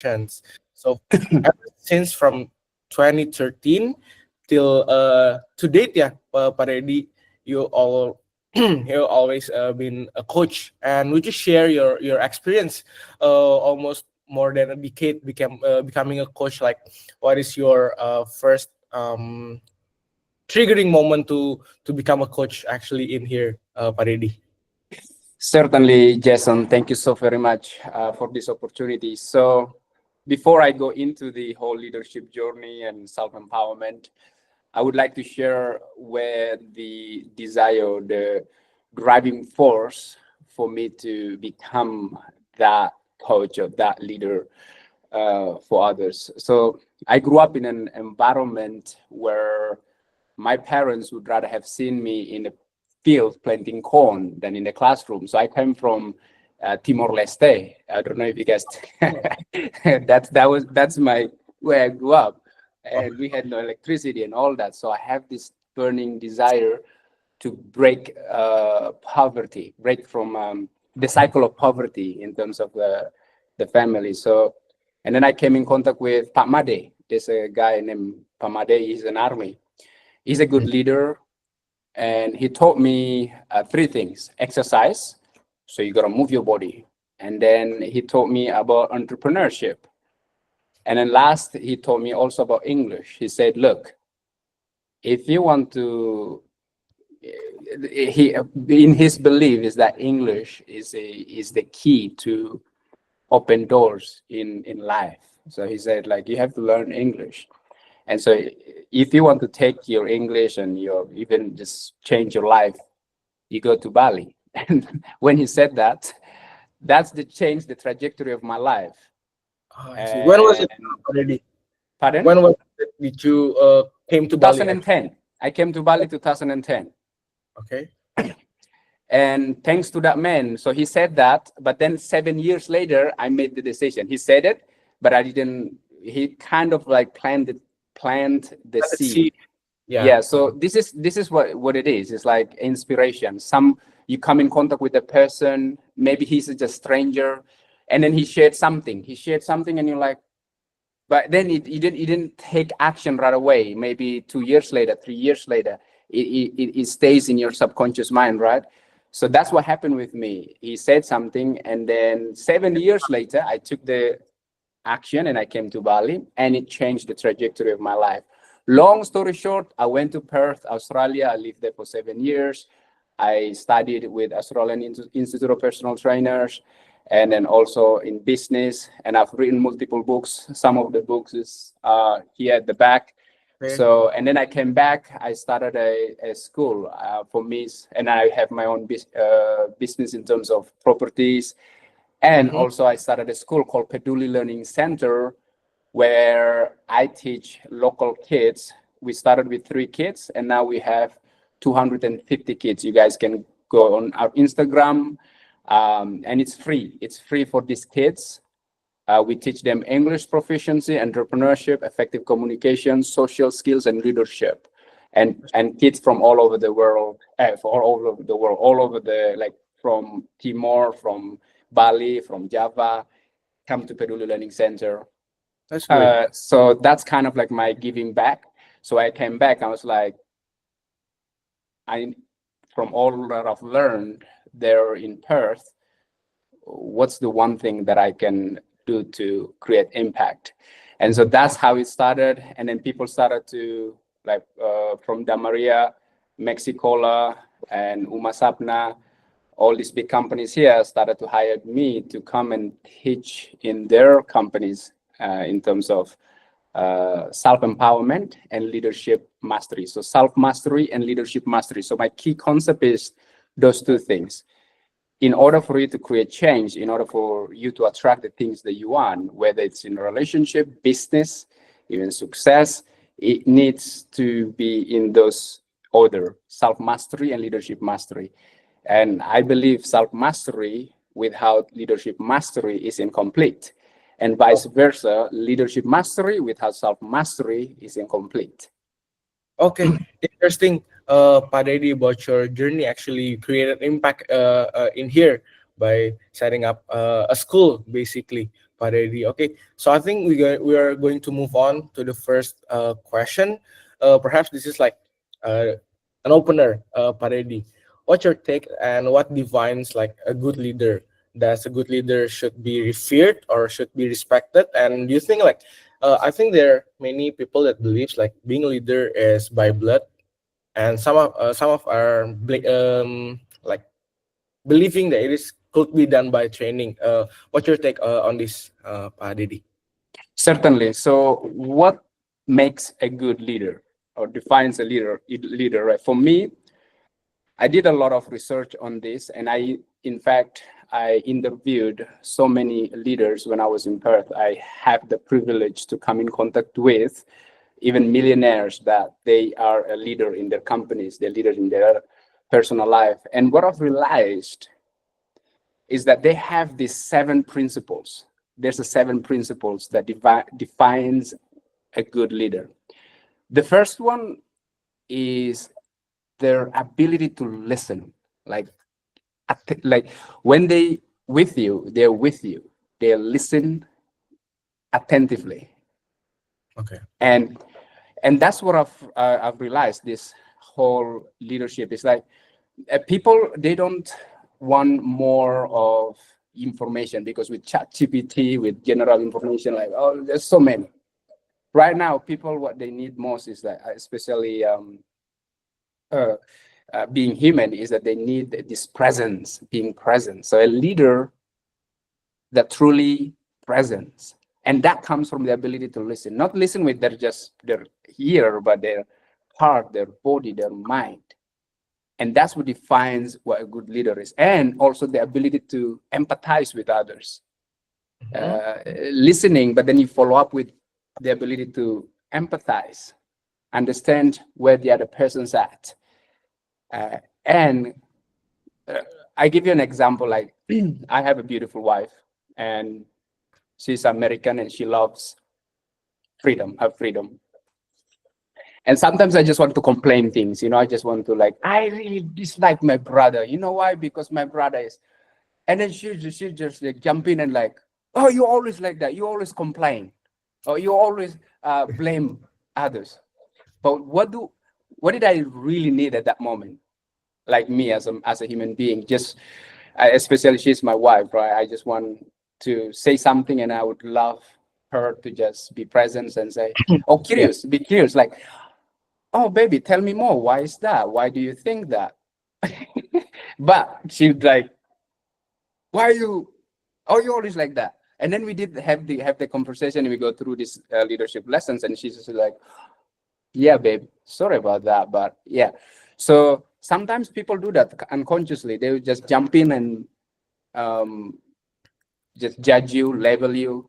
chance. So ever since from 2013 till to date, yeah, Pak Dedy, you all you always been a coach, and would you share your experience? Almost more than a decade becoming a coach. Like, what is your first triggering moment to become a coach actually in here, Pak Dedy? Certainly, Jason, thank you so very much for this opportunity. So, before I go into the whole leadership journey and self-empowerment, I would like to share where the desire, the driving force for me to become that coach or that leader for others. So, I grew up in an environment where my parents would rather have seen me in the field planting corn than in the classroom. So I came from Timor Leste. I don't know if you guys that's my where I grew up, and we had no electricity and all that. So I have this burning desire to break poverty, break from the cycle of poverty in terms of the family. So, and then I came in contact with Pak Made. There's a guy named Pak Made. He's an army. He's a good leader, and he taught me three things: exercise, so you got to move your body, and then he taught me about entrepreneurship, and then last he taught me also about English. He said, look, if you want to, he in his belief is that English is the key to open doors in life. So he said, like, you have to learn English. And so if you want to take your English and your even just change your life, you go to Bali. And when he said that, that's the change the trajectory of my life. Oh, I see. When was it And already? pardon? When was it did you came to Bali? 2010. I came to Bali 2010. Okay. And thanks to that man, so he said that, but then 7 years later, I made the decision. He said it, but I didn't. He kind of like plant the Let's seed. see. Yeah. Yeah. So this is what it is. It's like inspiration. Some you come in contact with a person, maybe he's just a stranger, and then he shared something. He shared something, and you're like, but then you didn't take action right away. Maybe 2 years later, 3 years later, it stays in your subconscious mind, right? So that's what happened with me. He said something, and then 7 years later, I took the action and I came to Bali, and it changed the trajectory of my life. Long story short, I went to Perth, Australia. I lived there for 7 years. I studied with Australian Institute of Personal Trainers, and then also in business. And I've written multiple books. Some of the books is here at the back. Okay. So, and then I came back. I started a school for me, and I have my own business in terms of properties. And also, I started a school called Peduli Learning Center, where I teach local kids. We started with 3 kids, and now we have 250 kids. You guys can go on our Instagram, and it's free. It's free for these kids. We teach them English proficiency, entrepreneurship, effective communication, social skills, and leadership. And kids from all over the world, all over the, like, from Timor, from Bali, from Java, come to Peduli Learning Center. That's great. So that's kind of like my giving back. So I came back, I was like, from all that I've learned there in Perth, what's the one thing that I can do to create impact? And so that's how it started. And then people started to, like, from Damaria, Mexicola, and Umasapna, all these big companies here started to hire me to come and teach in their companies in terms of self-empowerment and leadership mastery. So self-mastery and leadership mastery. So my key concept is those two things. In order for you to create change, in order for you to attract the things that you want, whether it's in a relationship, business, even success, it needs to be in those order: self-mastery and leadership mastery. And I believe self-mastery without leadership mastery is incomplete. And vice versa, leadership mastery without self-mastery is incomplete. Okay, interesting, Pak Dedy, about your journey. Actually, you created impact in here by setting up a school, basically, Pak Dedy. Okay, so I think we are going to move on to the first question. Perhaps this is like an opener, Pak Dedy. What's your take and what defines like a good leader? Does a good leader should be revered or should be respected? And do you think like I think there are many people that believes like being a leader is by blood, and some of are like believing that it is could be done by training. What's your take on this, Pak Dedy? Certainly. So what makes a good leader or defines a leader, right? For me, I did a lot of research on this, and in fact, I interviewed so many leaders when I was in Perth. I have the privilege to come in contact with even millionaires that they are a leader in their companies, they're leaders in their personal life. And what I've realized is that they have these 7 principles. There's a 7 principles that defines a good leader. The first one is their ability to listen. Like when they with you, they're with you. They listen attentively. Okay. And that's what I've realized. This whole leadership is like people, they don't want more of information, because with ChatGPT, with general information, like, oh, there's so many. Right now, people, what they need most is that, especially being human, is that they need this presence, being present. So a leader that truly presents, and that comes from the ability to listen, not listen with their ear, but their heart, their body, their mind. And that's what defines what a good leader is. And also the ability to empathize with others. Listening, but then you follow up with the ability to empathize, understand where the other person's at. And I give you an example, like I have a beautiful wife, and she's American, and she loves freedom, her freedom. And sometimes I just want to complain things, I just want to, like, I really dislike my brother. You know why? Because my brother is, and then she just like jump in and like, oh, you always like that. You always complain, or you always blame others. But what did I really need at that moment? Like me as a human being, just especially she's my wife, right? I just want to say something, and I would love her to just be present and say, oh, be curious, like, oh, baby, tell me more. Why is that? Why do you think that? But she's like, why are you? Oh, you always like that. And then we did have the conversation, and we go through these leadership lessons, and she's just like, yeah, babe, sorry about that, but yeah. So sometimes people do that unconsciously. They would just jump in and just judge you, label you.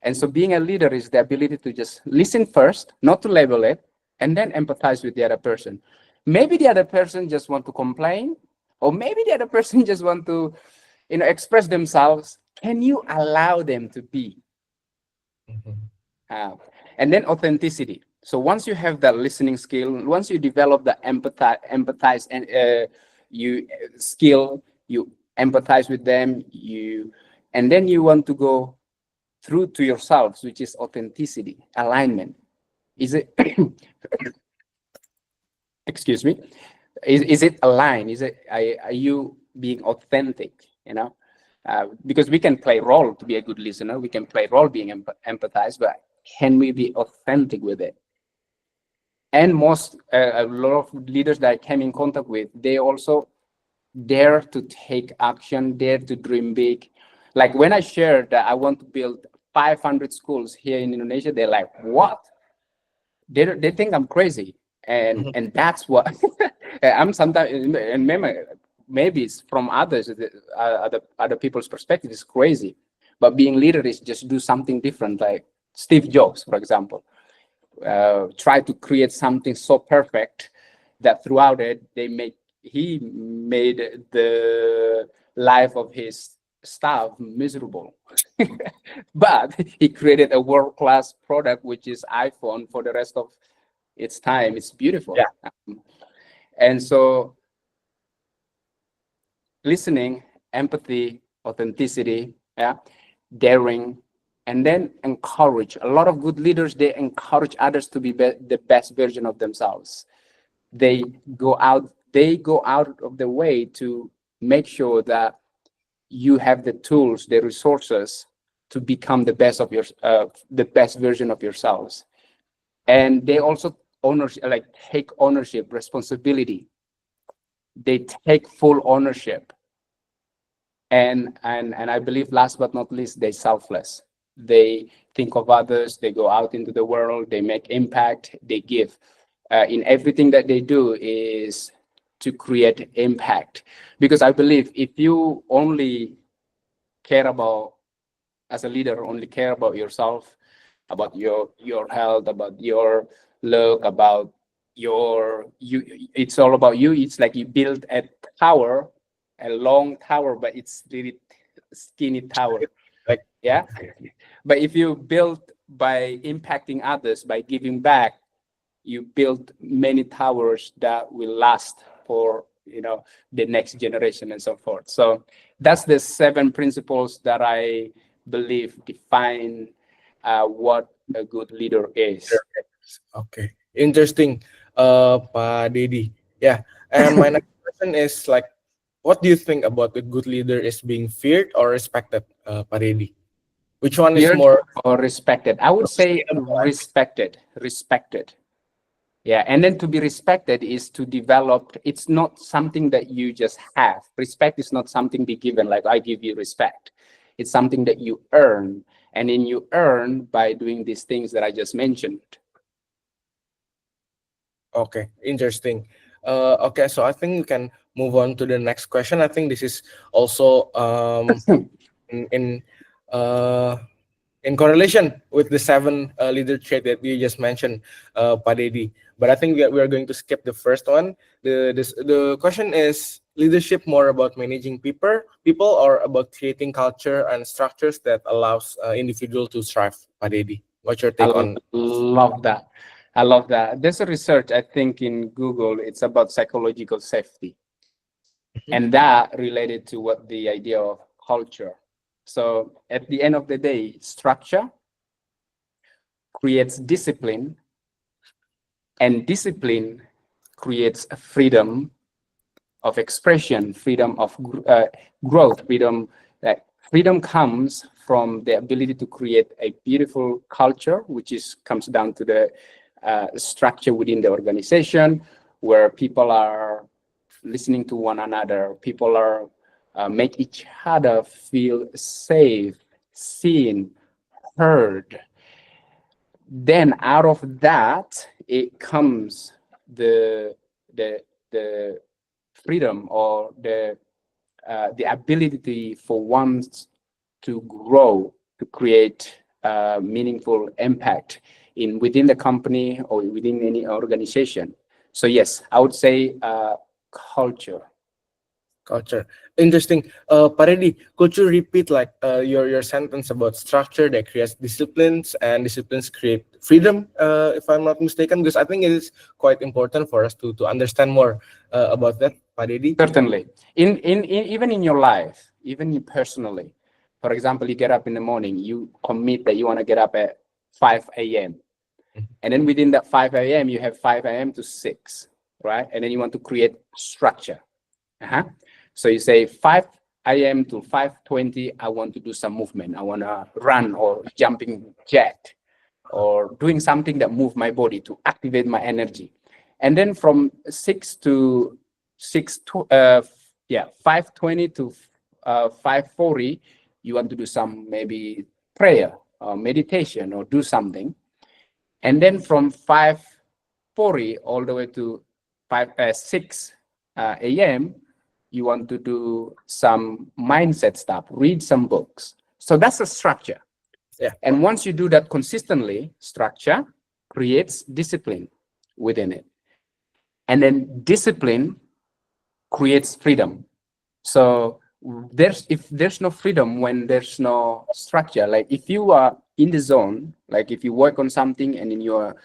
And so being a leader is the ability to just listen first, not to label it, and then empathize with the other person. Maybe the other person just want to complain, or maybe the other person just want to, express themselves. Can you allow them to be? And then authenticity. So once you have that listening skill, once you develop the empathize and you empathize with them, and then you want to go through to yourselves, which is authenticity, alignment. Is it excuse me, is it aligned? Are you being authentic? Because we can play role to be a good listener, we can play role being empathize, but can we be authentic with it? And a lot of leaders that I came in contact with, they also dare to take action, dare to dream big. Like when I shared that I want to build 500 schools here in Indonesia, they're like, what? They think I'm crazy. And that's what I'm sometimes, and maybe it's from others, other people's perspective is crazy. But being leader is just do something different. Like Steve Jobs, for example, try to create something so perfect that throughout it, he made the life of his staff miserable. But he created a world-class product, which is iPhone, for the rest of its time. It's beautiful. Yeah. And so listening, empathy, authenticity, daring, and then encourage. A lot of good leaders, they encourage others to be the best version of themselves. They go out of the way to make sure that you have the tools, the resources to become the best of the best version of yourselves. And they also take ownership, responsibility. They take full ownership. And I believe last but not least, they're selfless. They think of others, they go out into the world, they make impact, they give. In everything that they do is to create impact. Because I believe if you only care about, as a leader, only care about yourself, about your health, about your look, about it's all about you. It's like you build a tower, a long tower, but it's really skinny tower. Like, yeah. But if you build by impacting others, by giving back, you build many towers that will last for the next generation and so forth. So that's the 7 principles that I believe define what a good leader is. okay, interesting, Pak Dedy. Yeah, and my next question is like, what do you think about a good leader is being feared or respected, Pak Dedy? Which one is Feared more or respected? I would say respected. Yeah, and then to be respected is to develop. It's not something that you just have. Respect is not something be given, like I give you respect. It's something that you earn, and then you earn by doing these things that I just mentioned. Okay, interesting. Okay, so I think we can move on to the next question. I think this is also in in, uh, in correlation with the 7 leader trait that you just mentioned, Pak Dedy. But I think we are going to skip the first one. The question is leadership more about managing people or about creating culture and structures that allows individual to thrive, Pak Dedy? What's your take on? Love that. I love that. There's a research, I think, in Google. It's about psychological safety. And that related to what the idea of culture. So at the end of the day, structure creates discipline, and discipline creates a freedom of expression, freedom of growth, freedom. Freedom comes from the ability to create a beautiful culture, which comes down to the structure within the organization, where people are listening to one another, people are make each other feel safe, seen, heard. Then out of that, it comes the freedom or the ability for one to grow, to create meaningful impact within the company or within any organization. So yes, I would say culture. Culture. Interesting. Pak Dedy, could you repeat like your sentence about structure that creates disciplines and disciplines create freedom, if I'm not mistaken? Because I think it is quite important for us to understand more about that, Pak Dedy. Certainly. In even in your life, even personally, for example, you get up in the morning, you commit that you want to get up at 5 a.m. And then within that 5 a.m., you have 5 a.m. to 6, right? And then you want to create structure. So you say 5 a.m. to 5:20, I want to do some movement. I want to run or jumping jack or doing something that move my body to activate my energy. And then from 5:20 to 5:40, you want to do some maybe prayer or meditation or do something. And then from 5:40 all the way to 6 a.m., you want to do some mindset stuff, read some books. So that's a structure. Yeah. And once you do that consistently, structure creates discipline within it. And then discipline creates freedom. So if there's no freedom when there's no structure, like if you are in the zone, like if you work on something and then you are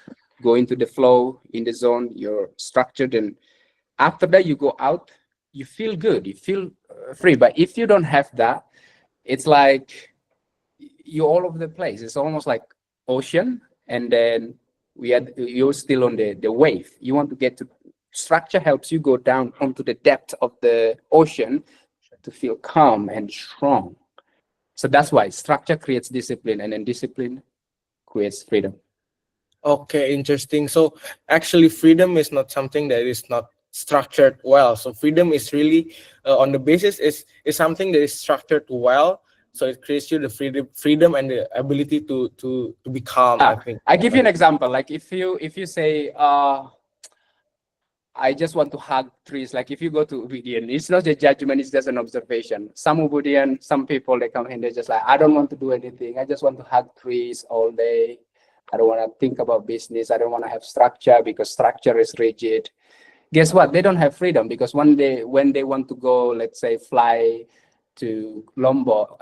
going to the flow in the zone, you're structured, and after that you go out, you feel good, you feel free. But if you don't have that, it's like you're all over the place. It's almost like ocean, and then you're still on the wave. You want to get to structure helps you go down onto the depth of the ocean to feel calm and strong. So that's why structure creates discipline, and then discipline creates freedom. Okay, interesting. So actually, freedom is not something that is not structured well. So freedom is really on the basis is something that is structured well. So it creates you the freedom and the ability to be calm. I think. I give you an example. Like if you say, I just want to hug trees. Like if you go to Ubudian, it's not a judgment, it's just an observation. Some Ubudian, some people, they come in, they're just like, I don't want to do anything. I just want to hug trees all day. I don't want to think about business. I don't want to have structure because structure is rigid. Guess what? They don't have freedom because when they want to go, let's say, fly to Lombok,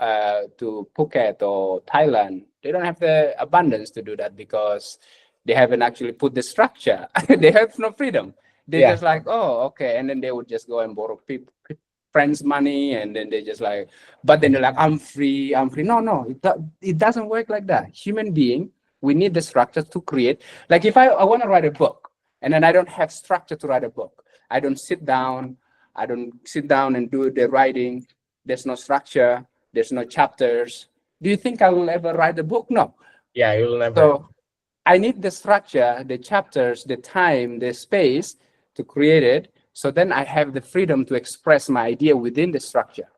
to Phuket or Thailand, they don't have the abundance to do that because they haven't actually put the structure. They have no freedom. They're just like, oh, okay. And then they would just go and borrow people, friends' money. And then they just like, but then they're like, I'm free. No, it doesn't work like that. Human being, we need the structure to create. Like if I want to write a book and then I don't have structure to write a book, I don't sit down and do the writing. There's no structure. There's no chapters. Do you think I will ever write a book? No. Yeah, you'll never. So I need the structure, the chapters, the time, the space to create it. So then I have the freedom to express my idea within the structure.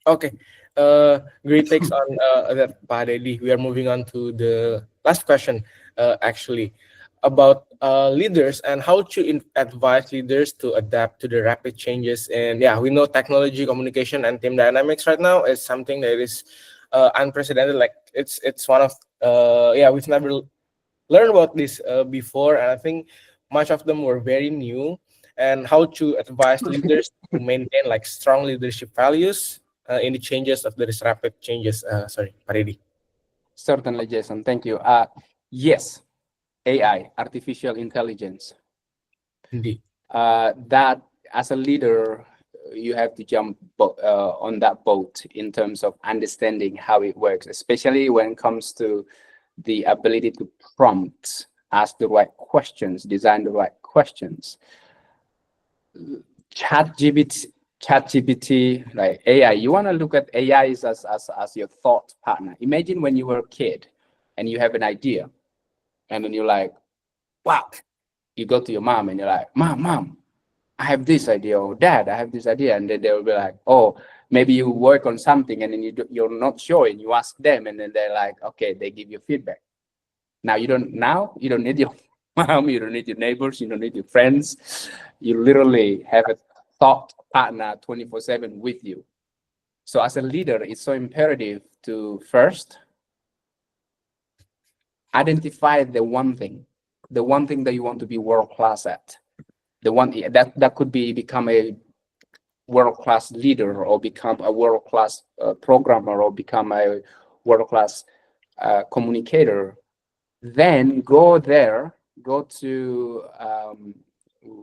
Okay. Great takes on that, Pak Dedy. We are moving on to the last question, actually, about leaders and how to advise leaders to adapt to the rapid changes. And yeah, we know technology, communication, and team dynamics right now is something that is unprecedented. Like it's one of we've never learned about this before, and I think much of them were very new. And how to advise leaders to maintain like strong leadership values in the changes of the rapid changes. Sorry, Pak Dedy. Certainly, Jason. Thank you. Yes, AI, artificial intelligence. Indeed. That as a leader, you have to jump on that boat in terms of understanding how it works, especially when it comes to the ability to prompt, ask the right questions, design the right questions. ChatGPT, like AI, you want to look at AI as your thought partner. Imagine when you were a kid and you have an idea, and then you're like, wow. You go to your mom and you're like, Mom, I have this idea, or Dad, I have this idea. And then they will be like, oh, maybe you work on something and then you're not sure, and you ask them, and then they're like, okay, they give you feedback. Now you don't need your mom, you don't need your neighbors, you don't need your friends. You literally have a thought partner 24/7 with you. So as a leader, it's so imperative to first identify the one thing that you want to be world-class at. The one that could become a world-class leader, or become a world-class programmer, or become a world-class communicator. Then go to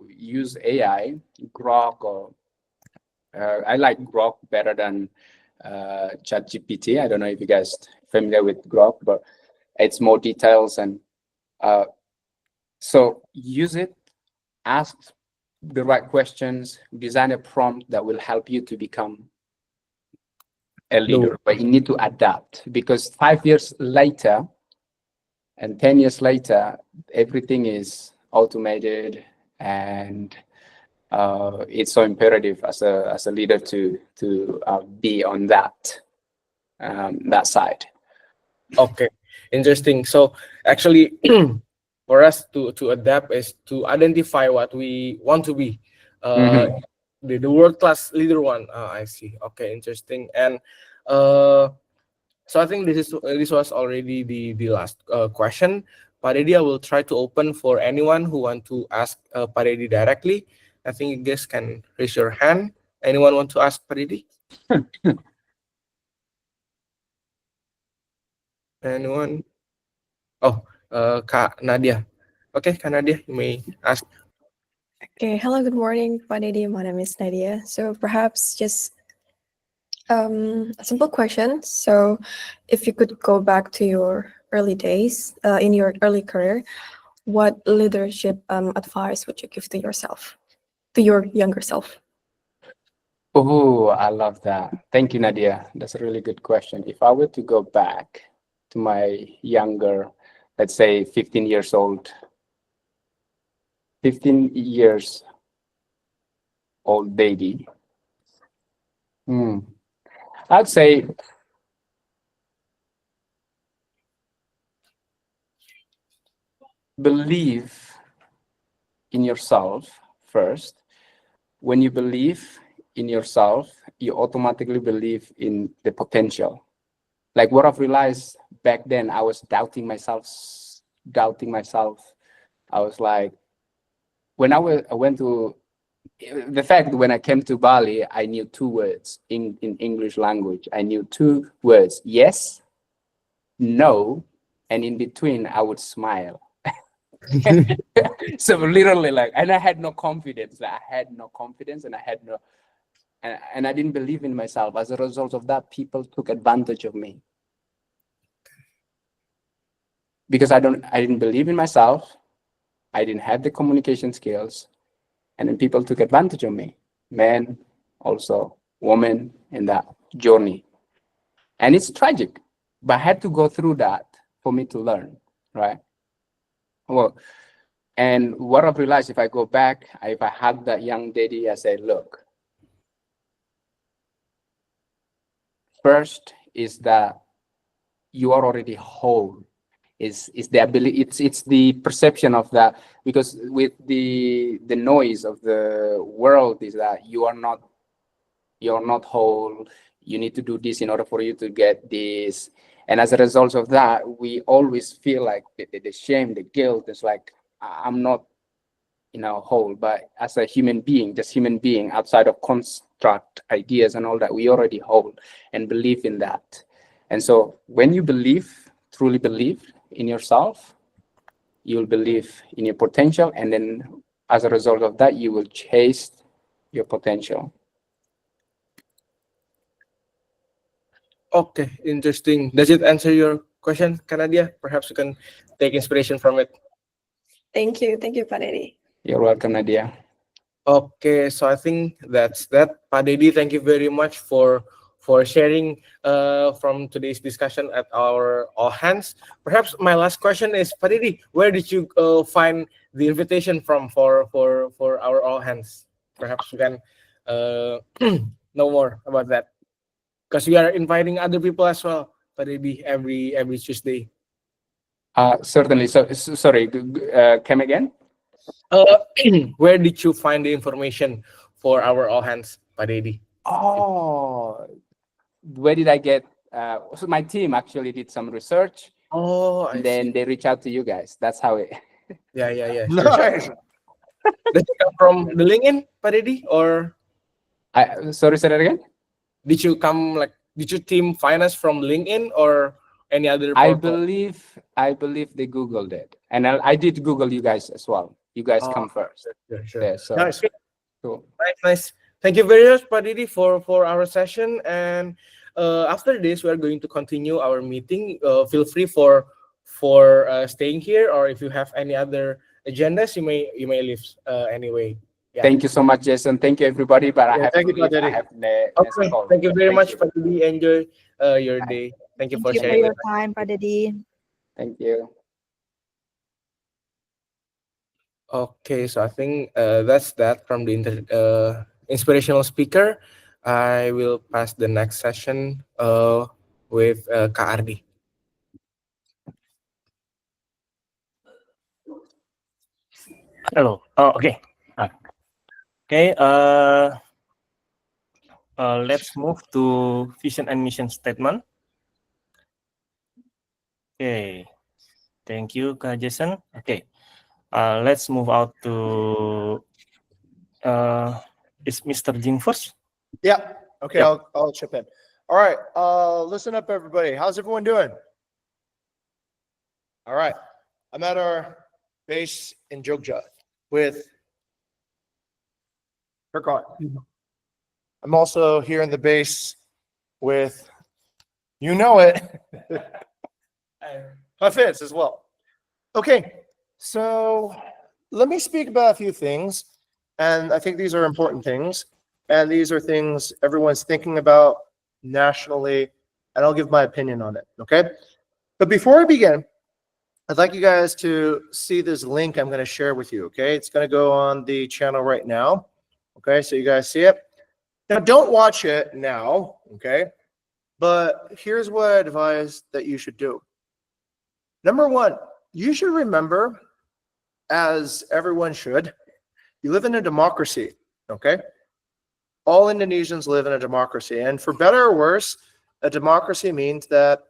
use AI, Grok, or I like Grok better than ChatGPT. I don't know if you guys are familiar with Grok, but it's more details. And so use it, ask the right questions, design a prompt that will help you to become a leader. But you need to adapt, because 5 years later and 10 years later, everything is automated, and it's so imperative as a leader to be on that side. Okay, interesting. So actually, for us to adapt is to identify what we want to be. The world class leader one. I see. Okay, interesting. And so I think this was already the last question. Pak Dedy, I will try to open for anyone who want to ask Pak Dedy directly. I think you guys can raise your hand. Anyone want to ask Pak Dedy? Anyone? Oh, Kak Nadia. Okay, Kak Nadia, you may ask. Okay, hello, good morning, Pak Dedy. My name is Nadia. So perhaps just A simple question. So, if you could go back to your early days, in your early career, what leadership advice would you give to yourself, to your younger self? Oh, I love that. Thank you, Nadia. That's a really good question. If I were to go back to my younger, let's say 15 years old, 15 years old baby, I'd say believe in yourself first. When you believe in yourself, you automatically believe in the potential. Like what I've realized back then, I was doubting myself, doubting myself. I was like, I went to the fact that when I came to Bali, I knew two words in English language. I knew two words, yes, no, and in between I would smile. So literally like, and I had no confidence. Like, I had no confidence and I had no, and I didn't believe in myself. As a result of that, people took advantage of me. Because I didn't believe in myself. I didn't have the communication skills. And then people took advantage of me. Men, also women in that journey. And it's tragic. But I had to go through that for me to learn, right? Well, and what I've realized, if I go back, if I had that young Dedy, I said, look, first is that you are already whole. Is the ability, it's the perception of that, because with the noise of the world is that you're not whole, you need to do this in order for you to get this. And as a result of that, we always feel like the shame, the guilt is like, I'm not whole. But as a human being, just human being outside of construct ideas and all that, we already whole and believe in that. And so when you truly believe in yourself, you'll believe in your potential, and then as a result of that, you will chase your potential. Okay, interesting. Does it answer your question, Kanadia? Perhaps you can take inspiration from it. Thank you, Pak Dedy. You're welcome, Nadia. Okay, so I think that's that. Pak Dedy, thank you very much for sharing from today's discussion at our all hands. Perhaps my last question is, Pak Dedy, where did you find the invitation from for our all hands? Perhaps you can know more about that, because we are inviting other people as well, Pak Dedy, every Tuesday. Certainly. So sorry, come again? Where did you find the information for our all hands, Pak Dedy? Oh, where did I get? So my team actually did some research. Oh, and then they reach out to you guys. That's how it. Yeah. Sure. Nice. Does it come from the LinkedIn, Pak Dedy, or Sorry, say that again. did you team find us from LinkedIn or any other I portal? believe they Googled it, and I did Google you guys as well. You guys come first. Sure. Yeah, so Nice. cool. Nice. Thank you very much, Pak Dedy, for our session. And after this, we are going to continue our meeting. Feel free for staying here, or if you have any other agendas, you may leave anyway. Yeah. Thank you so much, Jason. Thank you, everybody. But I have thank to you, leave. Dedy. I have the Okay. call. Thank you very much, Pak Dedy. Enjoy your day. Thank you Thank for you for sharing. your time, Pak Dedy. Thank you. Okay, so I think that's that from the inspirational speaker. I will pass the next session with Kak Ardi. Hello. Oh, okay. Okay. Let's move to vision and mission statement. Okay. Thank you, Kak Jason. Okay. Let's move out to is Mr. Jing first? Yeah. Okay, Yep. I'll chip in. All right. Listen up, everybody. How's everyone doing? All right. I'm at our base in Jogja with Kirkon. I'm also here in the base with, you know it, Hafidz as well. Okay, so let me speak about a few things, and I think these are important things, and these are things everyone's thinking about nationally, and I'll give my opinion on it, okay? But before I begin, I'd like you guys to see this link I'm going to share with you, okay? It's going to go on the channel right now, okay? So you guys see it. Now, don't watch it now, okay? But here's what I advise that you should do. Number one, you should remember, as everyone should, you live in a democracy, okay? All Indonesians live in a democracy. And for better or worse, a democracy means that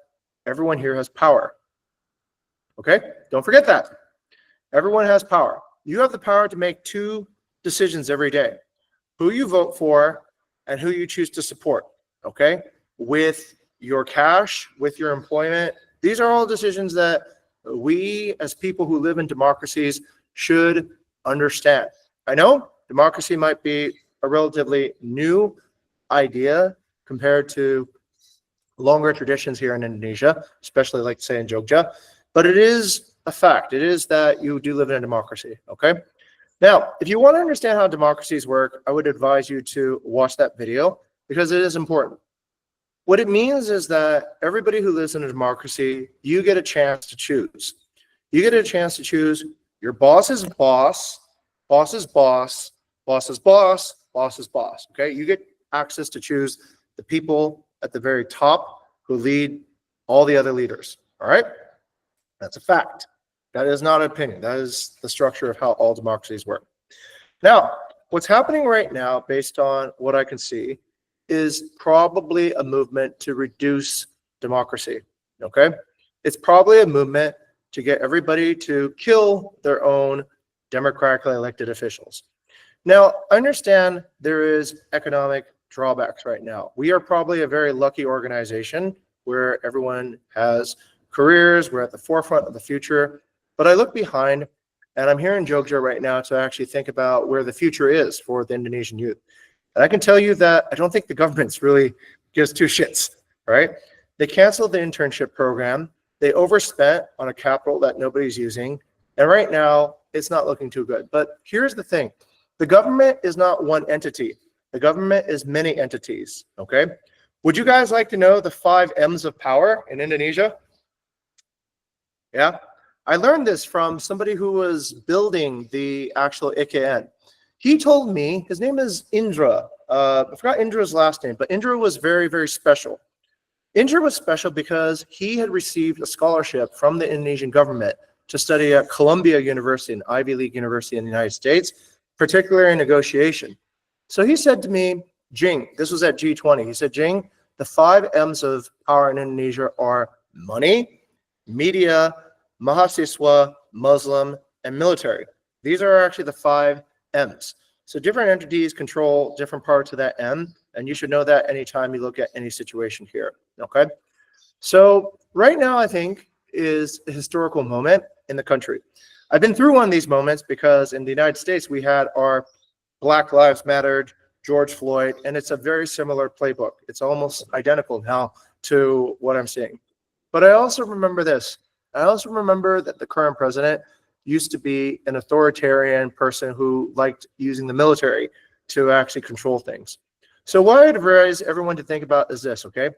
everyone here has power. Okay? Don't forget that. Everyone has power. You have the power to make two decisions every day. Who you vote for and who you choose to support. Okay? With your cash, with your employment. These are all decisions that we as people who live in democracies should understand. I know democracy might be a relatively new idea compared to longer traditions here in Indonesia, especially like say in Jogja, but it is a fact. It is that you do live in a democracy, okay? Now, if you want to understand how democracies work, I would advise you to watch that video because it is important. What it means is that everybody who lives in a democracy, you get a chance to choose. You get a chance to choose your boss's boss, boss's boss, boss's boss, boss's boss, okay? You get access to choose the people at the very top who lead all the other leaders, all right? That's a fact. That is not an opinion. That is the structure of how all democracies work. Now, what's happening right now, based on what I can see, is probably a movement to reduce democracy, okay? It's probably a movement to get everybody to kill their own democratically elected officials. Now, I understand there is economic drawbacks right now. We are probably a very lucky organization where everyone has careers, we're at the forefront of the future, but I look behind and I'm here in Jogja right now to actually think about where the future is for the Indonesian youth. And I can tell you that I don't think the government's really gives two shits, right? They canceled the internship program. They overspent on a capital that nobody's using. And right now, it's not looking too good. But here's the thing. The government is not one entity. The government is many entities, okay? Would you guys like to know the 5 M's of power in Indonesia? Yeah? I learned this from somebody who was building the actual IKN. He told me, his name is Indra. I forgot Indra's last name, but Indra was very, very special. Indra was special because he had received a scholarship from the Indonesian government to study at Columbia University, an Ivy League university in the United States, particularly in negotiation. So he said to me, Jing, this was at G20, he said, Jing, the 5 M's of power in Indonesia are money, media, mahasiswa, Muslim, and military. These are actually the 5 M's. So different entities control different parts of that M, and you should know that anytime you look at any situation here, okay? So right now, I think, is a historical moment in the country. I've been through one of these moments because in the United States, we had our Black Lives Mattered, George Floyd, and it's a very similar playbook. It's almost identical now to what I'm seeing. But I also remember this. I also remember that the current president used to be an authoritarian person who liked using the military to actually control things. So what I advise everyone to think about is this, okay?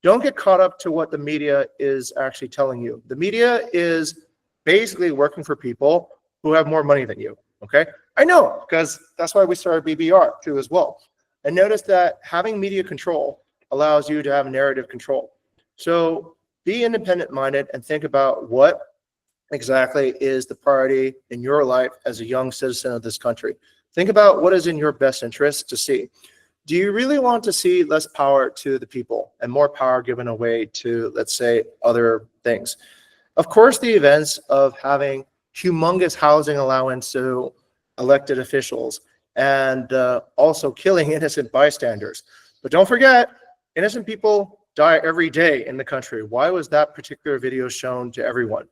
Don't get caught up to what the media is actually telling you. The media is basically working for people who have more money than you, okay? I know, because that's why we started BBR too as well. And notice that having media control allows you to have narrative control. So be independent-minded and think about what exactly is the priority in your life as a young citizen of this country. Think about what is in your best interest to see. Do you really want to see less power to the people and more power given away to, let's say, other things? Of course, the events of having humongous housing allowance to elected officials and also killing innocent bystanders. But don't forget, innocent people die every day in the country. Why was that particular video shown to everyone?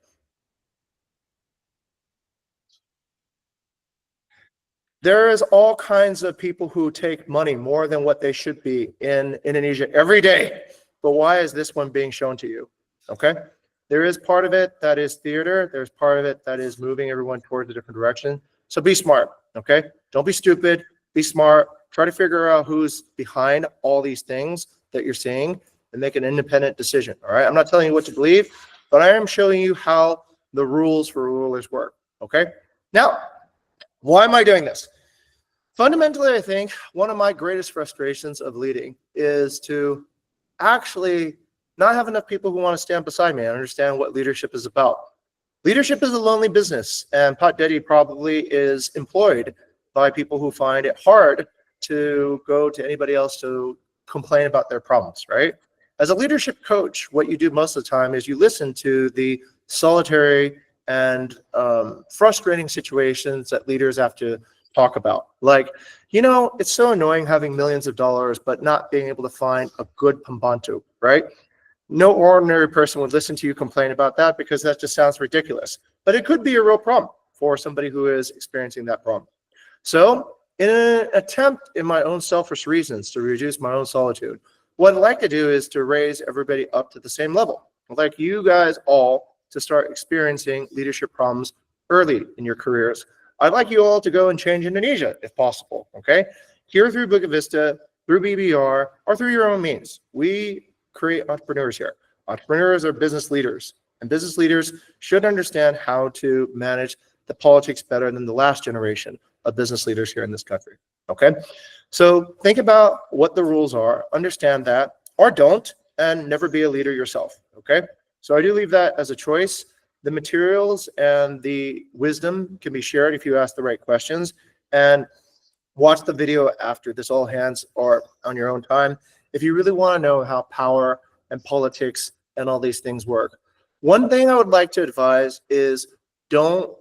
There is all kinds of people who take money more than what they should be in Indonesia every day. But why is this one being shown to you? Okay. There is part of it that is theater. There's part of it that is moving everyone towards a different direction. So be smart. Okay. Don't be stupid. Be smart. Try to figure out who's behind all these things that you're seeing and make an independent decision. All right. I'm not telling you what to believe, but I am showing you how the rules for rulers work. Okay. Now, why am I doing this? Fundamentally, I think one of my greatest frustrations of leading is to actually not have enough people who want to stand beside me and understand what leadership is about. Leadership is a lonely business, and Pat Dedy probably is employed by people who find it hard to go to anybody else to complain about their problems, right? As a leadership coach, what you do most of the time is you listen to the solitary and frustrating situations that leaders have to talk about. Like, you know, it's so annoying having millions of dollars, but not being able to find a good pembantu, right? No ordinary person would listen to you complain about that because that just sounds ridiculous. But it could be a real problem for somebody who is experiencing that problem. So in an attempt in my own selfish reasons to reduce my own solitude, what I'd like to do is to raise everybody up to the same level. I'd like you guys all to start experiencing leadership problems early in your careers. I'd like you all to go and change Indonesia if possible, okay? Here through Bukit Vista, through BBR, or through your own means. We create entrepreneurs here. Entrepreneurs are business leaders, and business leaders should understand how to manage the politics better than the last generation of business leaders here in this country, okay? So think about what the rules are, understand that, or don't, and never be a leader yourself, okay? So I do leave that as a choice. The materials and the wisdom can be shared if you ask the right questions, and watch the video after this all hands or on your own time if you really want to know how power and politics and all these things work. One thing I would like to advise is don't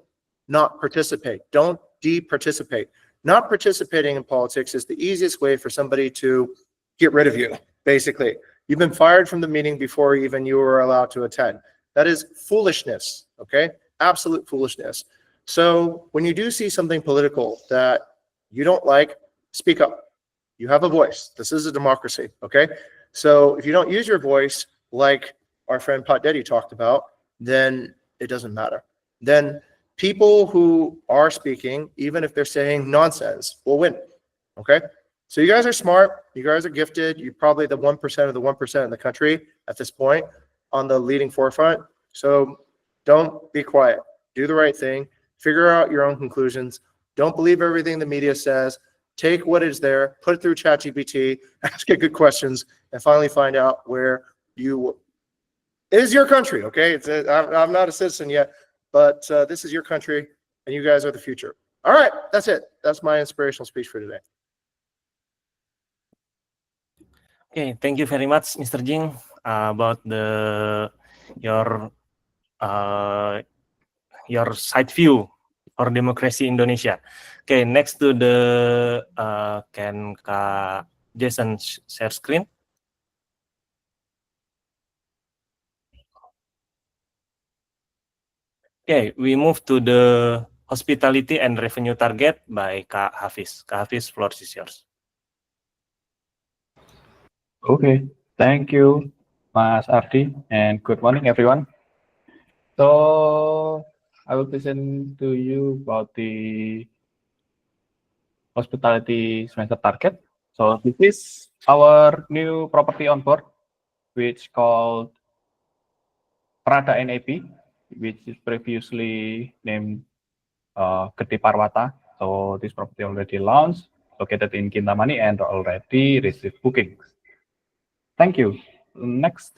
not participate. Don't de-participate. Not participating in politics is the easiest way for somebody to get rid of you, basically. You've been fired from the meeting before even you were allowed to attend. That is foolishness, okay? Absolute foolishness. So when you do see something political that you don't like, speak up. You have a voice. This is a democracy, okay? So if you don't use your voice, like our friend Pat Dedy talked about, then it doesn't matter. Then people who are speaking, even if they're saying nonsense, will win, okay? So you guys are smart. You guys are gifted. You're probably the 1% of the 1% in the country at this point on the leading forefront. So don't be quiet. Do the right thing. Figure out your own conclusions. Don't believe everything the media says. Take what is there, put it through ChatGPT, ask it good questions, and finally find out where you. It is your country, okay? I'm not a citizen yet, but this is your country, and you guys are the future. All right, that's it. That's my inspirational speech for today. Okay, thank you very much, Mr. Jing, about your side view for democracy Indonesia. Okay, next to the can Kak Jason share screen? Okay, we move to the hospitality and revenue target by Kak Hafidz. Kak Hafidz, floor is yours. Okay, thank you, Mas Ardi, and good morning, everyone. So I will present to you about the hospitality semester target. So this is our new property on board, which called Prada NAP, which is previously named Gede Parwata. So this property already launched, located in Kintamani, and already received bookings. Thank you. Next.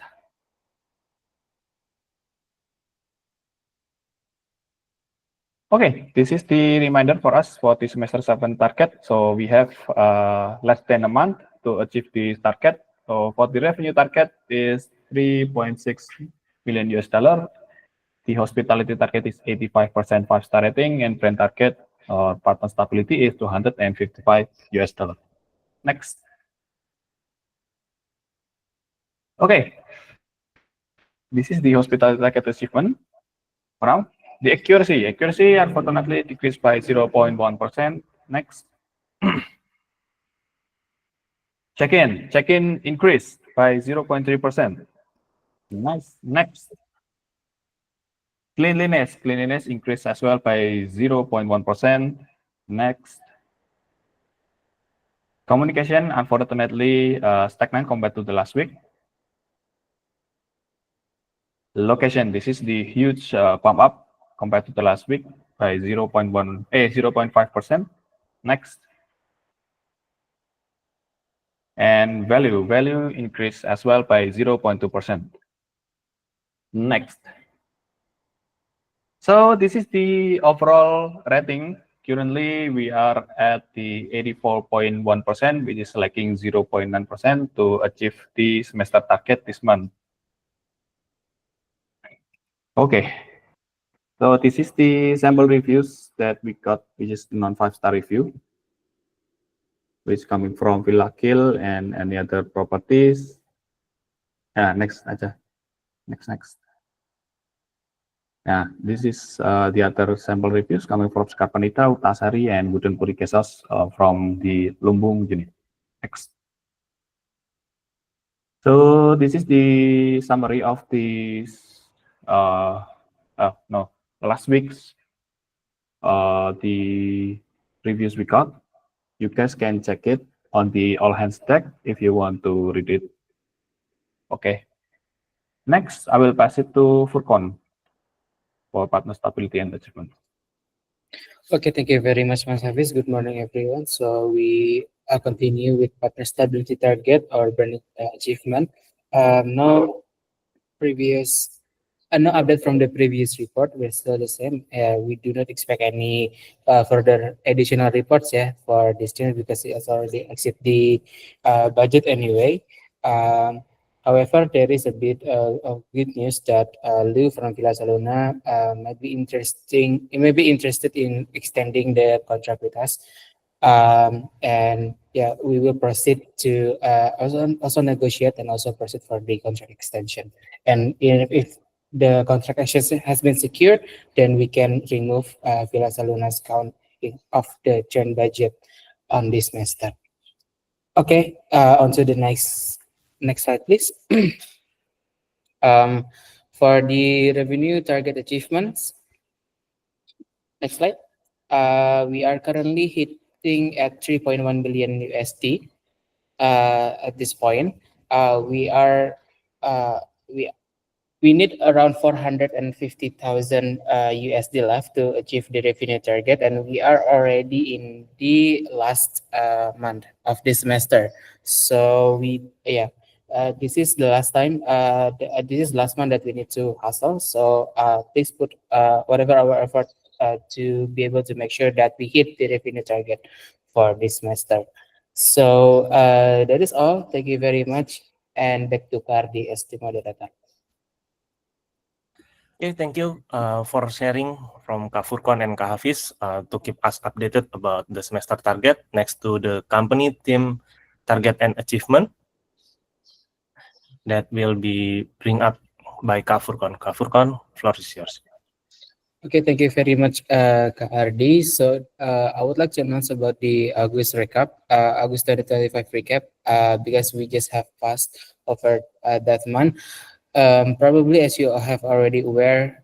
Okay, this is the reminder for us for the semester 7 target. So we have less than a month to achieve this target. So for the revenue target is 3.6 million US dollar. The hospitality target is 85% 5-star rating, and brand target or partner stability is 255 US dollar. Next. Okay, this is the hospitality target achievement. Now, the accuracy unfortunately decreased by 0.1%. Next. Check-in increased by 0.3%. Nice. Next. Cleanliness increased as well by 0.1%. Next. Communication, unfortunately, stagnant compared to the last week. Location, this is the huge pump up compared to the last week by 0.5%. Next. And value increased as well by 0.2%. Next. So this is the overall rating. Currently, we are at the 84.1%, which is lacking 0.9% to achieve the semester target this month. Okay. So this is the sample reviews that we got, which is the non-5-star review, which is coming from Villa Kill and any other properties. Next aja. Next. This is the other sample reviews coming from Skarpanita, Utasari, and Wooden Puri Kesos from the Lumbung unit. Next. So this is the summary of this last week's the reviews we got. You guys can check it on the all hands deck if you want to read it. Okay. Next, I will pass it to Furqan for partner stability and achievement. Okay, thank you very much, Mas Hafidz. Good morning, everyone. So we continue with partner stability target or brand achievement. No update from the previous report. We're still the same. We do not expect any further additional reports for this year because it has already exceeded the budget anyway. However, there is a bit of good news that Lou from Villa Salona might be interested in extending the contract with us. And yeah, we will proceed to also negotiate and also proceed for the contract extension. And if the contract extension has been secured, then we can remove Villa Salona's count of the churn budget on this semester. Okay, on to the next slide, please. For the revenue target achievements, next slide. We are currently hitting at 3.1 billion USD at this point. We need around 450,000 USD left to achieve the revenue target, and we are already in the last month of this semester. So this is the last time. This is last month that we need to hustle. So please put whatever our effort to be able to make sure that we hit the revenue target for this semester. So that is all. Thank you very much, and back to Kardi as the moderator. Okay, thank you for sharing from Kak Furqan and Kak Hafidz to keep us updated about the semester target next to the company team target and achievement that will be bring up by Kak Furqan. Kak Furqan, floor is yours. Okay, thank you very much, Kak Ardi. So I would like to announce about the August 2025 recap because we just have passed over that month. Probably as you have already aware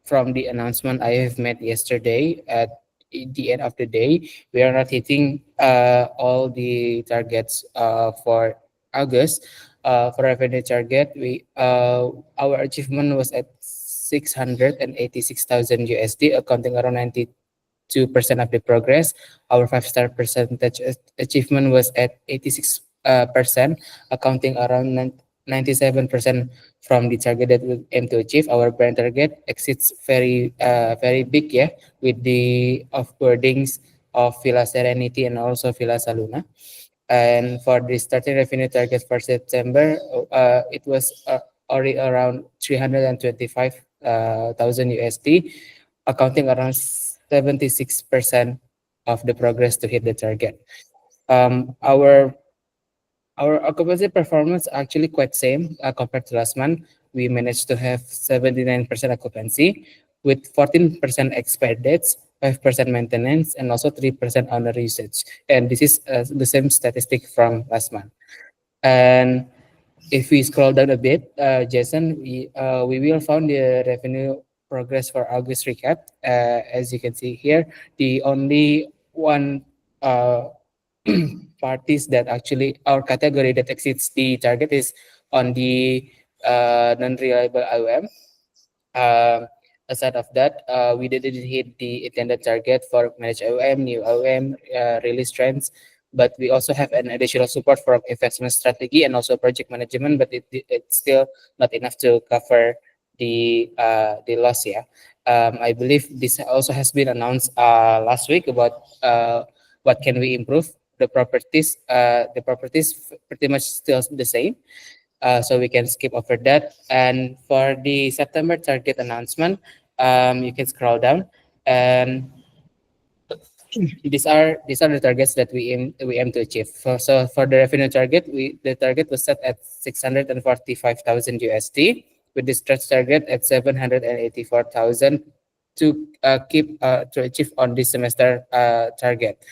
from the announcement I have made yesterday, at the end of the day, we are not hitting all the targets for August. For revenue target, our achievement was at 686,000 USD, accounting around 92% of the progress. Our 5-star percentage achievement was at 86%, accounting around 97% from the target that we aim to achieve. Our brand target exceeds very big, with the offboardings of Villa Serenity and also Villa Salona. And for the starting revenue target for September, it was already around 325,000 USD, accounting around 76% of the progress to hit the target. Our occupancy performance actually quite same compared to last month. We managed to have 79% occupancy with 14% expired dates, 5% maintenance, and also 3% owner usage. And this is the same statistic from last month. And if we scroll down a bit, Jason, we will find the revenue progress for August recap. As you can see here, the only one parties that actually our category that exceeds the target is on the non-reliable IOM. Aside of that, we didn't hit the intended target for managed IOM, new IOM, release trends, but we also have an additional support for investment strategy and also project management, but it's still not enough to cover the loss. Yeah, I believe this also has been announced last week about what can we improve. The properties pretty much still the same. So we can skip over that. And for the September target announcement, you can scroll down, and these are the targets that we aim to achieve. So for the revenue target, the target was set at 645,000 USD, with the stretch target at 784,000 to to achieve on this semester target.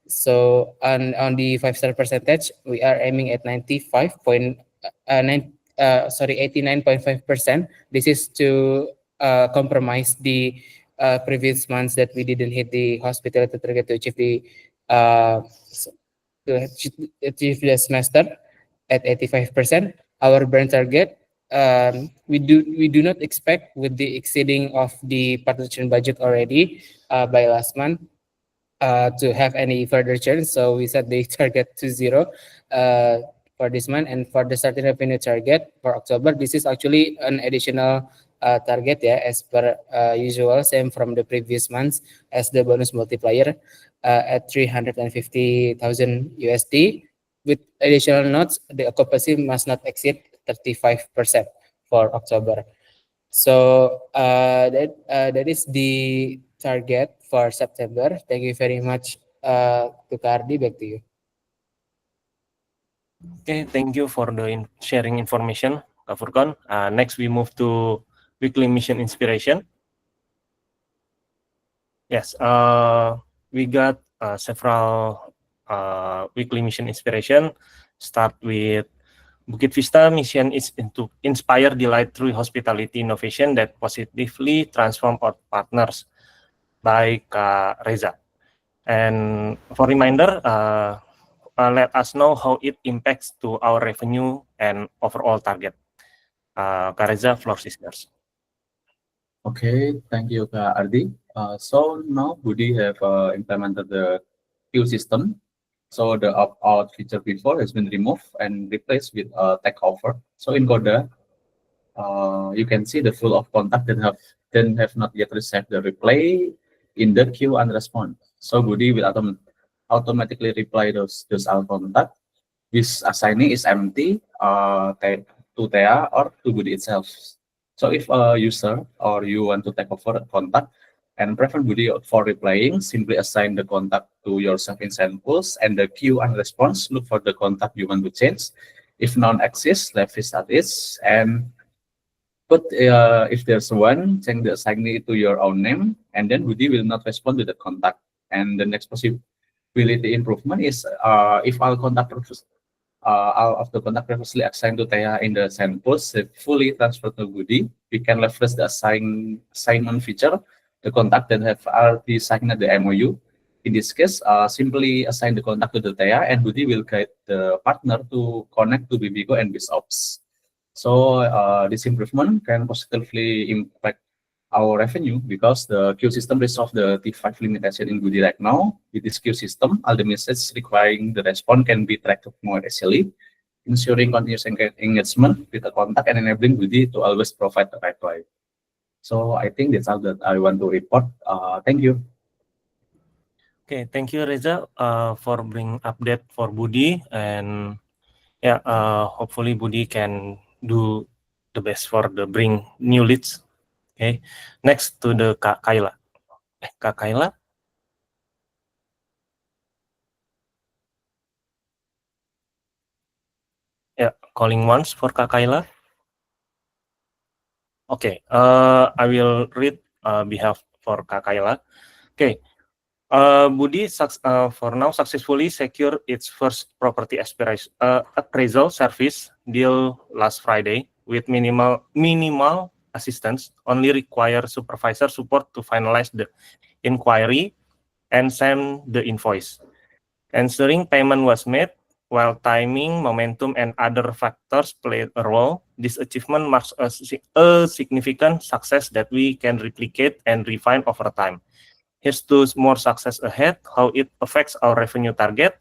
So on the 5-star percentage, we are aiming at 89.5%. This is to compromise the previous months that we didn't hit the hospitality target to achieve the semester at 85%. Our brand target, we do not expect with the exceeding of the partnership budget already by last month to have any further churn. So we set the target to 0 for this month. And for the starting revenue target for October, this is actually an additional target, yeah, as per usual, same from the previous months as the bonus multiplier at 350,000 USD. With additional notes, the occupancy must not exceed 35% for October. So that is the target for September. Thank you very much, to Kardi. Back to you. Okay, thank you for the sharing information, Kak Furqan. Next, we move to weekly mission inspiration. Yes, we got several weekly mission inspiration. Start with Bukit Vista mission is to inspire delight through hospitality innovation that positively transform our partners by Kak Reza. And for reminder, let us know how it impacts to our revenue and overall target. Kak Reza, floor is yours. Okay, thank you, Kak Ardi. So now Budi have implemented the queue system. So the opt-out feature before has been removed and replaced with a takeover. So in Coda, you can see the flow of contact that have not yet received the reply in the queue and respond. So Budi will automatically reply those all contact. This assignee is empty to Thea or to Budi itself. So if a user or you want to take over a contact and prefer Budi for replying, simply assign the contact to yourself in samples and the queue and response, look for the contact you want to change. If none exists, left is status, and but if there's one, change the assignee to your own name, and then Budi will not respond to the contact. And the next possibility improvement is if all of the contact previously assigned to Thea in the samples fully transferred to Budi, we can leverage the assignment feature, the contact that have already signed the MOU. In this case, simply assign the contact to the Thea, and Budi will guide the partner to connect to Bibigo and BizOps. So this improvement can positively impact our revenue because the queue system resolves the T5 limitation in Budi right now. With this queue system, all the messages requiring the response can be tracked more easily, ensuring continuous engagement with the contact and enabling Budi to always provide the right reply. So I think that's all that I want to report. Thank you. Okay, thank you Reza for bring update for Budi, and yeah, hopefully Budi can do the best for the bring new leads. Okay, next to the Kak Kayla. Kak Kayla. Yeah, calling once for Kak Kayla. Okay, I will read behalf for Kak Kayla. Okay. Budi for now successfully secured its first property appraisal service deal last Friday with minimal assistance, only require supervisor support to finalize the inquiry and send the invoice. Ensuring payment was made while timing, momentum, and other factors played a role. This achievement marks a significant success that we can replicate and refine over time. Here's to more success ahead, how it affects our revenue target,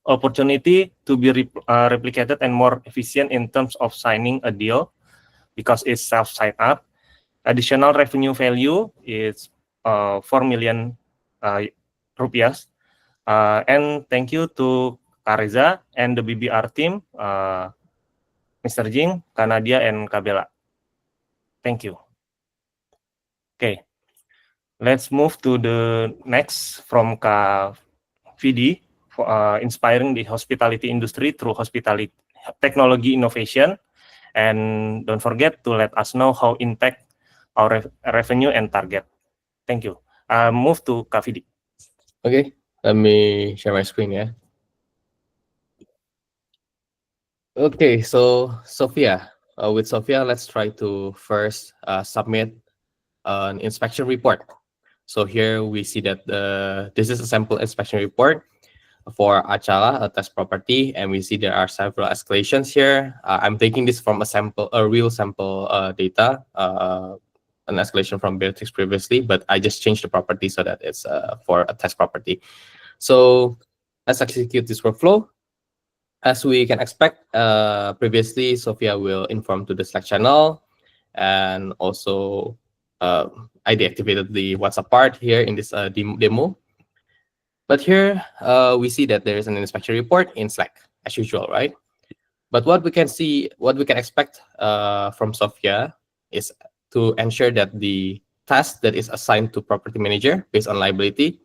opportunity to be replicated and more efficient in terms of signing a deal because it's self-sign up. Additional revenue value is 4 million rupiah. And thank you to Kareza and the BBR team, Mr. Jing, Kanadia, and Kabela. Thank you. Okay. Let's move to the next from VD, inspiring the hospitality industry through hospitality technology innovation. And don't forget to let us know how impact our revenue and target. Thank you. Move to VD. Okay, let me share my screen, yeah. Okay, so Sophia, with Sophia, let's try to first submit an inspection report. So here we see that this is a sample inspection report for Achala, a test property, and we see there are several escalations here. I'm taking this from a real sample data, an escalation from Beatrix previously, but I just changed the property so that it's for a test property. So let's execute this workflow. As we can expect, previously, Sophia will inform to the Slack channel, and also I deactivated the WhatsApp part here in this demo. But here we see that there is an inspection report in Slack as usual, right? But what we can expect from Sophia is to ensure that the task that is assigned to property manager based on liability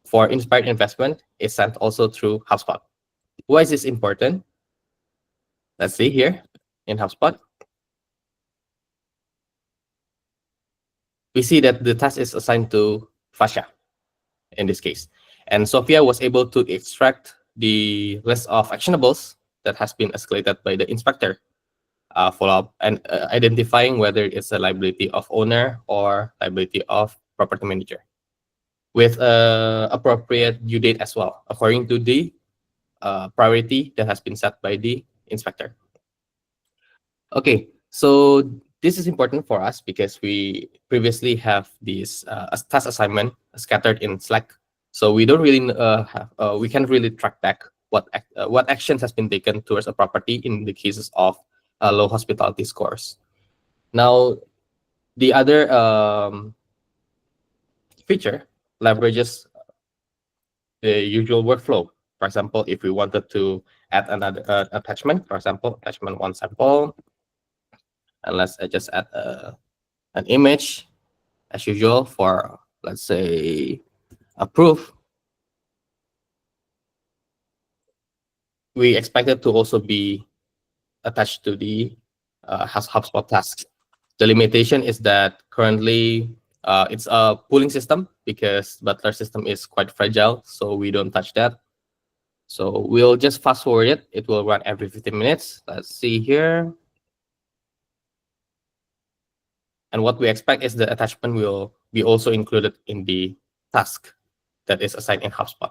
for inspired investment is sent also through HubSpot. Why is this important? Let's see here in HubSpot. We see that the task is assigned to Fasha in this case. And Sophia was able to extract the list of actionables that has been escalated by the inspector, follow-up and identifying whether it's a liability of owner or liability of property manager with appropriate due date as well, according to the priority that has been set by the inspector. Okay, so this is important for us because we previously have this task assignment scattered in Slack. So we don't really we can't really track back what actions has been taken towards a property in the cases of low hospitality scores. Now, the other feature leverages the usual workflow. For example, if we wanted to add another attachment, for example, attachment one sample, and let's just add an image as usual for, let's say, a proof. We expect it to also be attached to the HubSpot tasks. The limitation is that currently it's a pooling system because Butler system is quite fragile, so we don't touch that. So we'll just fast forward it. It will run every 15 minutes. Let's see here. And what we expect is the attachment will be also included in the task that is assigned in HubSpot.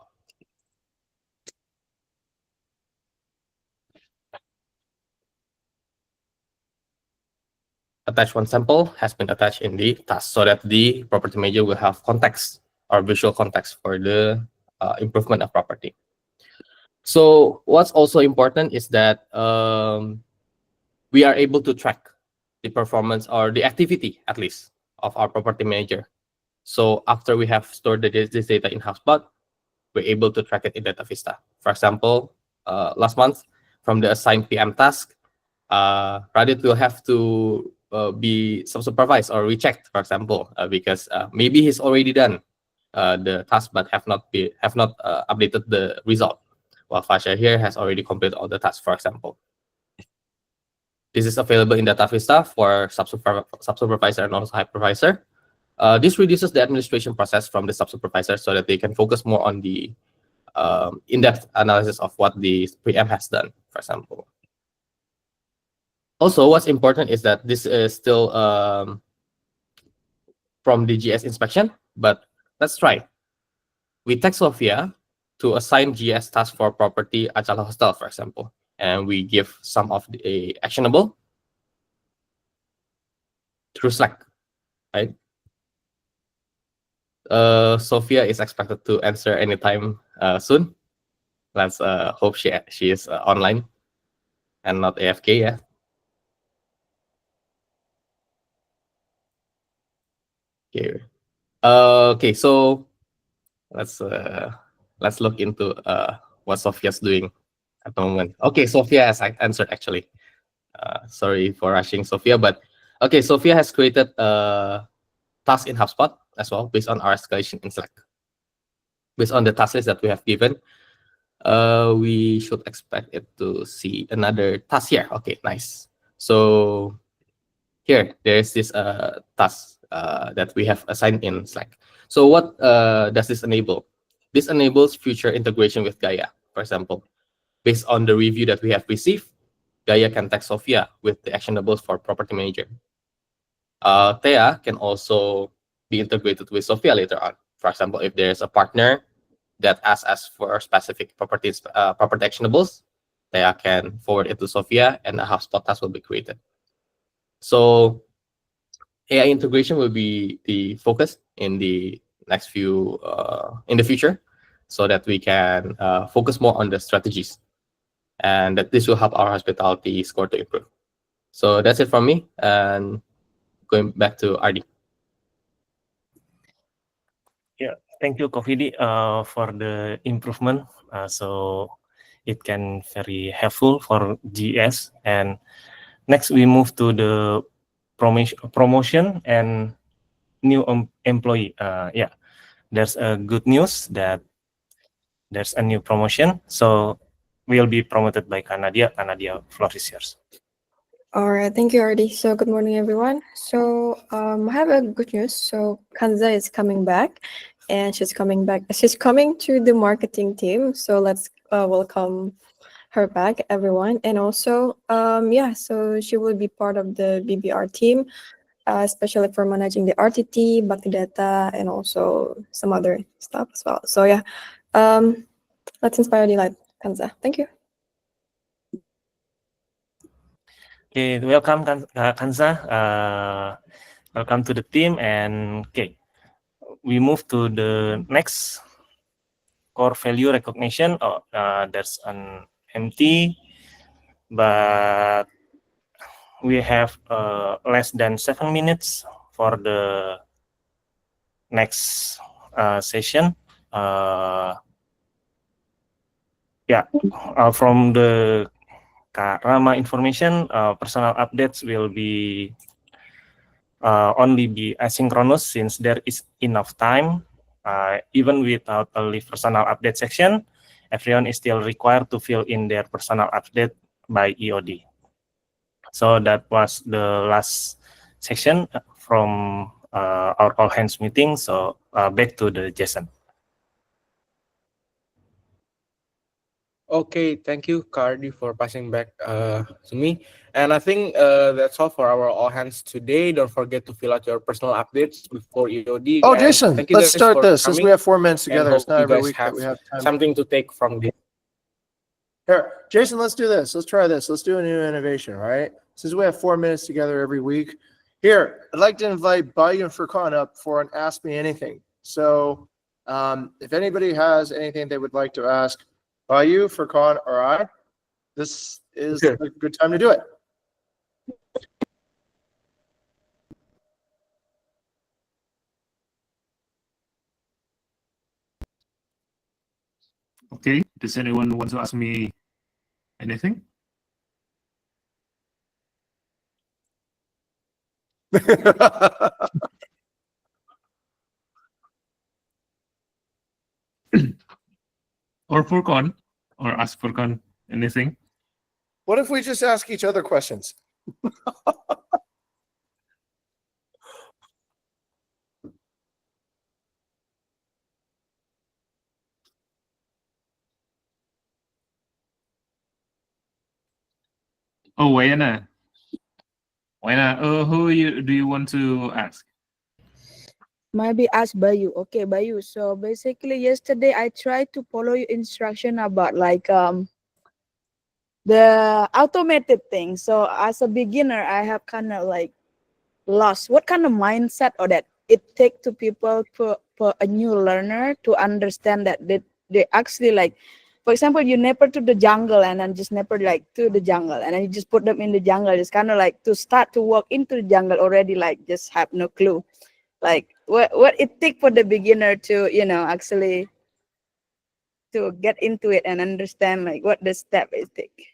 Attach one sample has been attached in the task so that the property manager will have context or visual context for the improvement of property. So what's also important is that we are able to track the performance or the activity, at least, of our property manager. So after we have stored this data in HubSpot, we're able to track it in Data Vista. For example, last month, from the assigned PM task, Radit will have to be supervised or rechecked, for example, because maybe he's already done the task but have not updated the result, while Fasha here has already completed all the tasks, for example. This is available in Data Vista for sub-supervisor and also hypervisor. This reduces the administration process from the sub-supervisor so that they can focus more on the in-depth analysis of what the PM has done, for example. Also, what's important is that this is still from the GS inspection, but let's try. We text Sophia to assign GS task for property Achala Hostel, for example, and we give some of the actionable through Slack, right? Sophia is expected to answer anytime soon. Let's hope she is online and not AFK. Yeah. Okay. Okay. So let's look into what Sophia's doing at the moment. Okay, Sophia has answered actually. Sorry for rushing Sophia, but okay, Sophia has created a task in HubSpot as well based on our escalation in Slack. Based on the task list that we have given, we should expect it to see another task here. Okay, nice. So here, there's this task that we have assigned in Slack. So what does this enable? This enables future integration with Gaia. For example, based on the review that we have received, Gaia can tag Sophia with the actionables for property manager. Thea can also be integrated with Sophia later on. For example, if there's a partner that asks us for specific property actionables, Thea can forward it to Sophia and a HubSpot task will be created. So AI integration will be the focus in the next few, in the future, so that we can focus more on the strategies, and that this will help our hospitality score to improve. So that's it from me, and going back to Ardi. Yeah, thank you, Kofidi, for the improvement. So it can very helpful for GS. And next, we move to the promotion and new employee. Yeah, there's a good news that there's a new promotion. So we'll be promoted by Kanadia. Kanadia, floor is yours. All right, thank you, Ardi. So good morning, everyone. So I have a good news. So Kanza is coming back, and she's coming back. She's coming to the marketing team. So let's welcome her back, everyone. And also, yeah, so she will be part of the BBR team, especially for managing the RTT, Bhakti Data, and also some other stuff as well. So yeah, let's inspire delight, Kanza. Thank you. Okay, welcome Kanza. Welcome to the team, and okay, we move to the next core value recognition. Oh, there's an empty, but we have less than 7 minutes for the next session. Yeah, from the Kak Rama information, personal updates will be only be asynchronous since there is enough time. Even without a live personal update section, everyone is still required to fill in their personal update by EOD. So that was the last section from our all hands meeting. So back to the Jason. Okay, thank you, Cardi, for passing back to me. And I think that's all for our all hands today. Don't forget to fill out your personal updates before EOD. Oh, And Jason, thank you let's guys start for this since we coming, have 4 minutes and together. It's hope not you every guys week that have we have time. something to take from this. Here, Jason, let's do this. Let's try this. Let's do a new innovation, all right? Since we have 4 minutes together every week. Here, I'd like to invite Bayu and Furkan up for an Ask Me Anything. So if anybody has anything they would like to ask Bayu, Furkan, or I, this is a good time to do it. Okay, does anyone want to ask me anything? Or Furkan, or ask Furkan anything? What if we just ask each other questions? Oh, Wayana. Who do you want to ask? Maybe ask Bayu. Okay, Bayu. So basically, yesterday I tried to follow your instruction about like the automated thing. So as a beginner, I have kind of like lost what kind of mindset or that it take to people for a new learner to understand that they actually like, for example, you never to the jungle and then just never like to the jungle and then you just put them in the jungle. It's kind of like to start to walk into the jungle already like just have no clue. Like what it take for the beginner to actually to get into it and understand like what the step it take.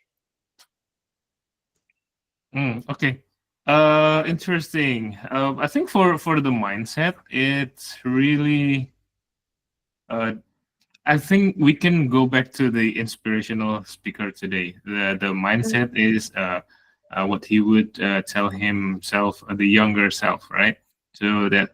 Okay. Interesting. I think for the mindset, it's really. I think we can go back to the inspirational speaker today. The mindset is what he would tell himself, the younger self, right? So that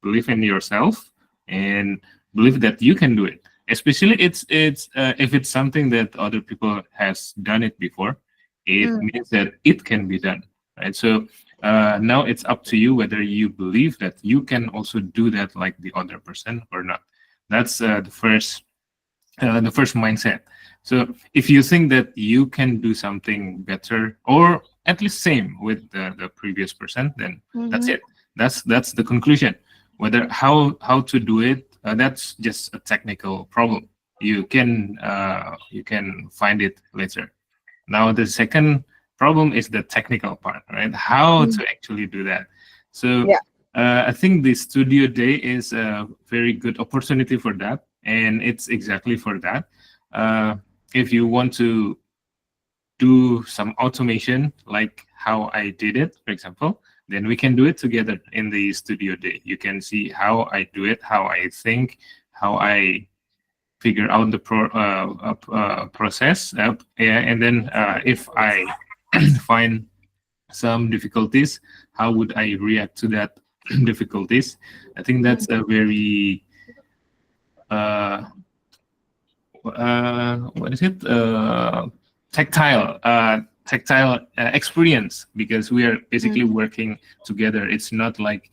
believe in yourself and believe that you can do it. Especially it's if it's something that other people has done it before, it means that it can be done, right? So now it's up to you whether you believe that you can also do that like the other person or not. That's the first mindset. So if you think that you can do something better or at least same with the previous person, then that's it. That's the conclusion. Whether how to do it, that's just a technical problem. You can find it later. Now the second problem is the technical part, right? How to actually do that. So I think the studio day is a very good opportunity for that, and it's exactly for that. If you want to do some automation like how I did it, for example, then we can do it together in the studio day. You can see how I do it, how I think, how I figure out the process, and then if I find some difficulties, how would I react to that difficulties? I think that's a very what is it? Tactile experience, because we are basically working together. It's not like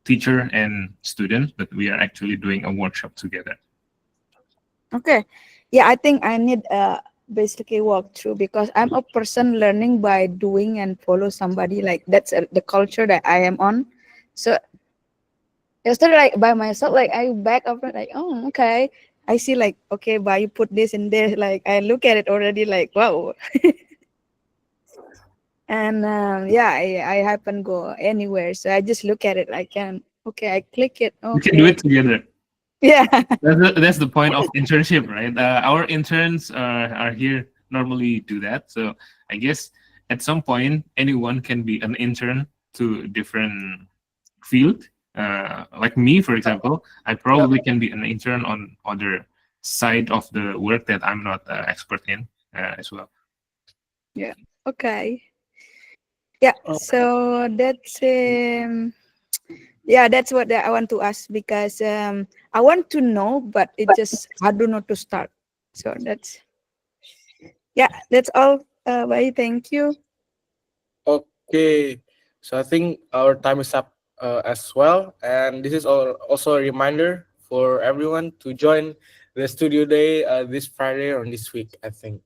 teacher and student, but we are actually doing a workshop together. Okay. Yeah, I think I need basically walk through because I'm a person learning by doing and follow somebody. Like that's the culture that I am on. So yesterday, like by myself, like I back up like, oh, okay. I see like, okay, but you put this in there. Like I look at it already like, wow. And I haven't go anywhere. So I just look at it like, okay, I click it. Okay. We can do it together. Yeah. That's the point of internship, right? Our interns are here normally do that. So I guess at some point anyone can be an intern to different field. Like me, for example, I probably can be an intern on other side of the work that I'm not expert in as well. Yeah. Okay. Yeah. So that's that's what I want to ask because I want to know, but it just I don't know to start. So that's all. Bye. Thank you. Okay, so I think our time is up as well, and this is also a reminder for everyone to join the studio day this Friday or this week. I think,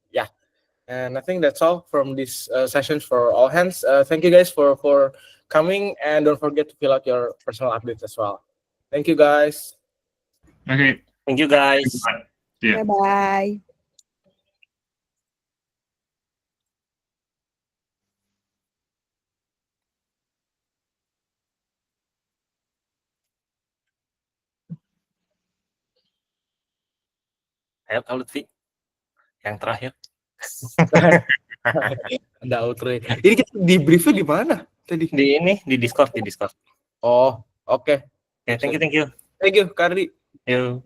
and I think that's all from this sessions for all hands. Thank you guys for coming, and don't forget to fill out your personal updates as well. Thank you guys. Okay. Thank you guys. Yeah. Bye bye. Ayo, Lutfi. Yang terakhir. Ada outro. Ini kita di briefnya di mana tadi? Di Discord. Oh, oke. Okay, thank you. Thank you, Kardi. Yo.